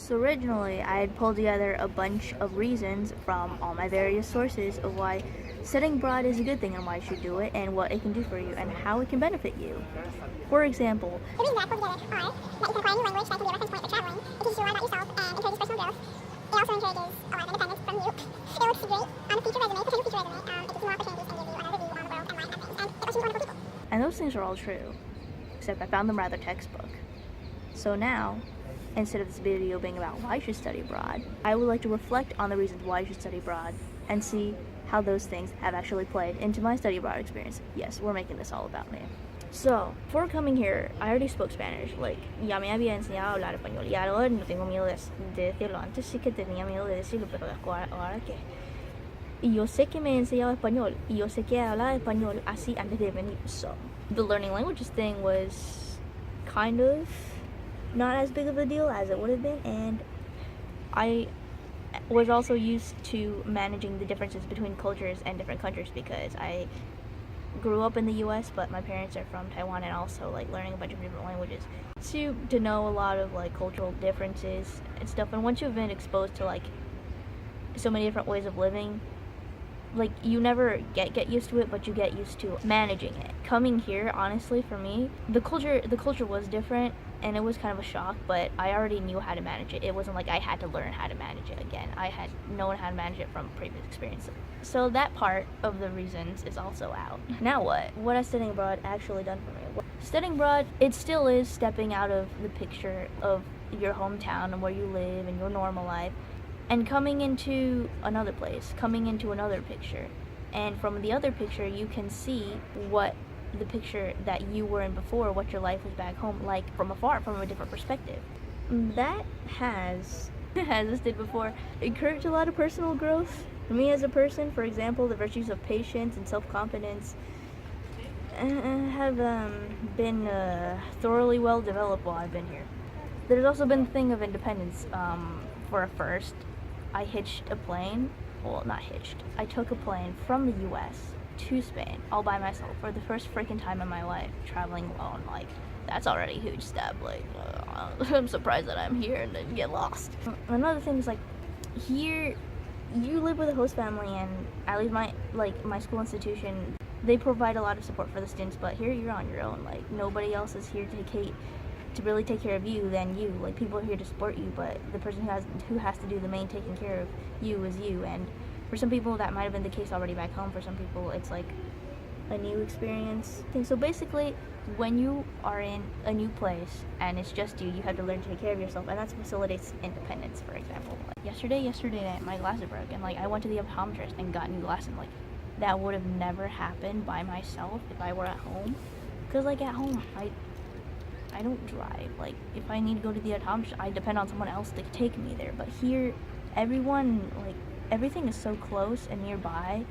So originally, I had pulled together a bunch of reasons from all my various sources of why studying abroad is a good thing and why you should do it and what it can do for you and how it can benefit you. For example, The reasons that I pulled together are that you can acquire a new language that can be a reference point for traveling. It teaches you a lot about yourself and encourages personal growth. It also encourages a lot of independence from you. It looks great on a future resume, potential future resume. It gives you more opportunities and gives you another view on the world and life and things. And it lets you meet wonderful people. and those things are all true, except I found them rather textbook. So now, instead of this video being about why you should study abroad, I would like to reflect on the reasons why you should study abroad and see how those things have actually played into my study abroad experience. Yes, we're making this all about me. So, before coming here, I already spoke Spanish. Like, ya me había enseñado a hablar español. Y ahora no tengo miedo de decirlo. Antes sí que tenía miedo de decirlo, pero ahora que... Y yo sé que me he enseñado español. Y yo sé que hablaba español así antes de venir. So, the learning languages thing was kind of not as big of a deal as it would have been. And I was also used to managing the differences between cultures and different countries because I grew up in the US, but my parents are from Taiwan, and also like learning a bunch of different languages to know a lot of like cultural differences and stuff. And once you've been exposed to like so many different ways of living, like you never get used to it, but you get used to managing it. Coming here, honestly, for me, the culture was different and it was kind of a shock, but I already knew how to manage it. It wasn't like I had to learn how to manage it again. I had known how to manage it from previous experiences. So that part of the reasons is also out. Now what has studying abroad actually done for me? Well, studying abroad, it still is stepping out of the picture of your hometown and where you live and your normal life and coming into another place, coming into another picture. And from the other picture, you can see what the picture that you were in before, what your life was back home like from afar, from a different perspective. That has, as I did before, encouraged a lot of personal growth. For me as a person, for example, the virtues of patience and self-confidence have been thoroughly well developed while I've been here. There's also been the thing of independence. For a first, I hitched a plane. Well, not hitched. I took a plane from the US to Spain all by myself for the first freaking time in my life, traveling alone. Like, that's already a huge step. Like, I'm surprised that I'm here and didn't get lost. Another thing is, like, here you live with a host family, and at least my school institution, they provide a lot of support for the students, but here you're on your own. Like, nobody else is here to really take care of you than you. Like, people are here to support you, but the person who has to do the main taking care of you is you. And for some people that might have been the case already back home. For some people it's like a new experience. And so basically, when you are in a new place and it's just you have to learn to take care of yourself, and that facilitates independence. For example, like yesterday night my glasses broke, and like I went to the optometrist and got new glasses. Like, that would have never happened by myself if I were at home, because like at home I don't drive. Like, if I need to go to the optometrist, I depend on someone else to take me there. But here, everything is so close and nearby,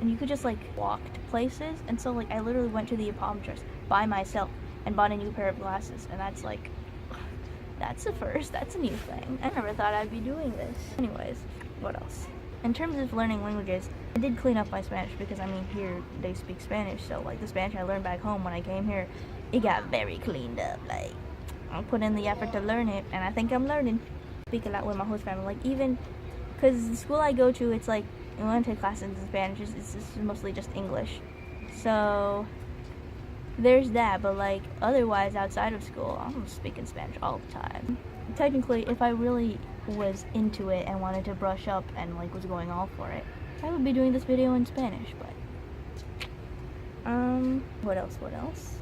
and you could just like walk to places. And so like I literally went to the optometrist by myself and bought a new pair of glasses, and that's like, that's a first. That's a new thing. I never thought I'd be doing this. Anyways, what else? In terms of learning languages, I did clean up my Spanish because, I mean, here they speak Spanish, so like the Spanish I learned back home when I came here, it got very cleaned up. Like, I put in the effort to learn it, and I think I'm learning. Speak a lot with my host family, like, even because the school I go to, it's like, you want to take classes in Spanish, it's mostly just English. So there's that, but like otherwise outside of school, I'm speaking Spanish all the time. Technically, if I really was into it and wanted to brush up and like was going all for it, I would be doing this video in Spanish. But what else?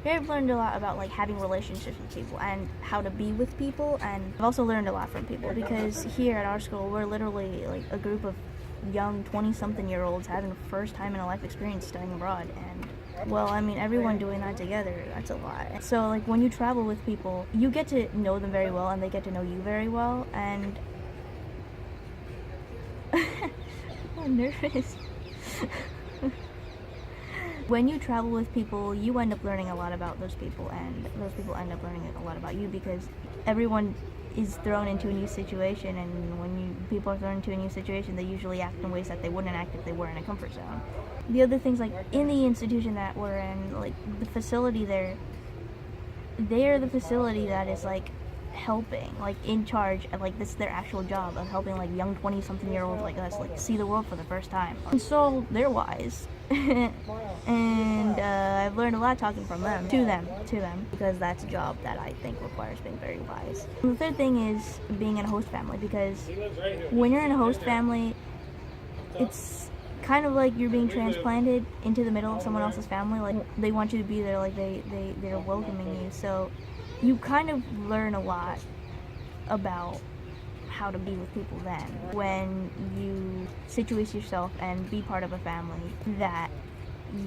I've learned a lot about like having relationships with people and how to be with people, and I've also learned a lot from people because here at our school we're literally like a group of young 20-something-year-olds having a first time in a life experience studying abroad. And well, I mean, everyone doing that together, that's a lot. So like when you travel with people, you get to know them very well and they get to know you very well. And I'm nervous. When you travel with people, you end up learning a lot about those people, and those people end up learning a lot about you, because everyone is thrown into a new situation, and when people are thrown into a new situation, they usually act in ways that they wouldn't act if they were in a comfort zone. The other things, like in the institution that we're in, like the facility there, they're the facility that is like helping, like in charge, and like this is their actual job of helping like young 20-something-year-olds like us like see the world for the first time. And so they're wise, and I've learned a lot talking from them to them because that's a job that I think requires being very wise. And the third thing is being in a host family, because when you're in a host family, it's kind of like you're being transplanted into the middle of someone else's family. Like they want you to be there, like they're welcoming you, so you kind of learn a lot about how to be with people then when you situate yourself and be part of a family that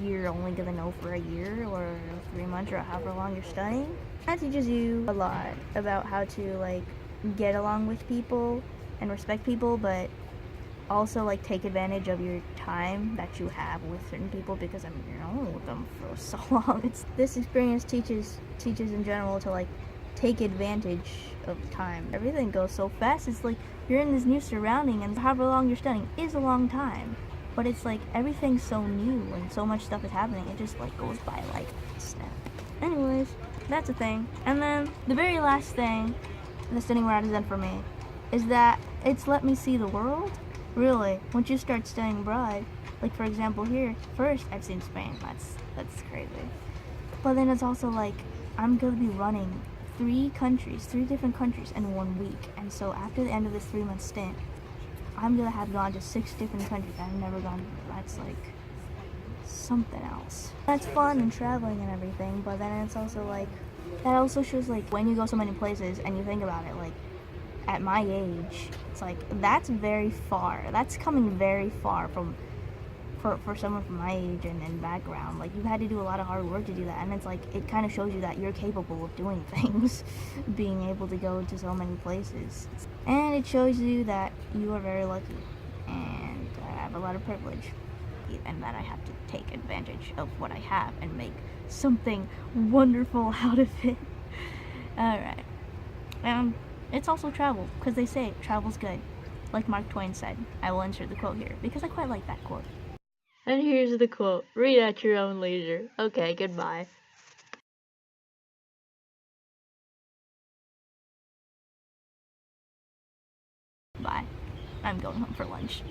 you're only gonna know for a year or 3 months or however long you're studying. That teaches you a lot about how to like get along with people and respect people, but also like take advantage of your time that you have with certain people, because I mean you're only with them for so long. This experience teaches in general to like take advantage of time. Everything goes so fast. It's like you're in this new surrounding, and however long you're studying is a long time, but it's like everything's so new and so much stuff is happening, it just like goes by like snap. Anyways, that's a thing. And then the very last thing the studying abroad has done for me is that it's let me see the world. Really, once you start studying abroad, like for example here, first I've seen Spain, that's crazy. But then it's also like, I'm gonna be running 3 different countries in 1 week. And so after the end of this 3-month stint, I'm gonna have gone to 6 different countries that I've never gone to. That's like something else. That's fun and traveling and everything, but then it's also like, that also shows like when you go so many places and you think about it, like at my age, it's like that's very far. That's coming very far from for someone from my age and background. Like you've had to do a lot of hard work to do that, and it's like it kind of shows you that you're capable of doing things, being able to go to so many places, and it shows you that you are very lucky and have a lot of privilege, and that I have to take advantage of what I have and make something wonderful out of it. All right. It's also travel, because they say travel's good. Like Mark Twain said. I will insert the quote here, because I quite like that quote. And here's the quote. Read at your own leisure. Okay, goodbye. Bye. I'm going home for lunch.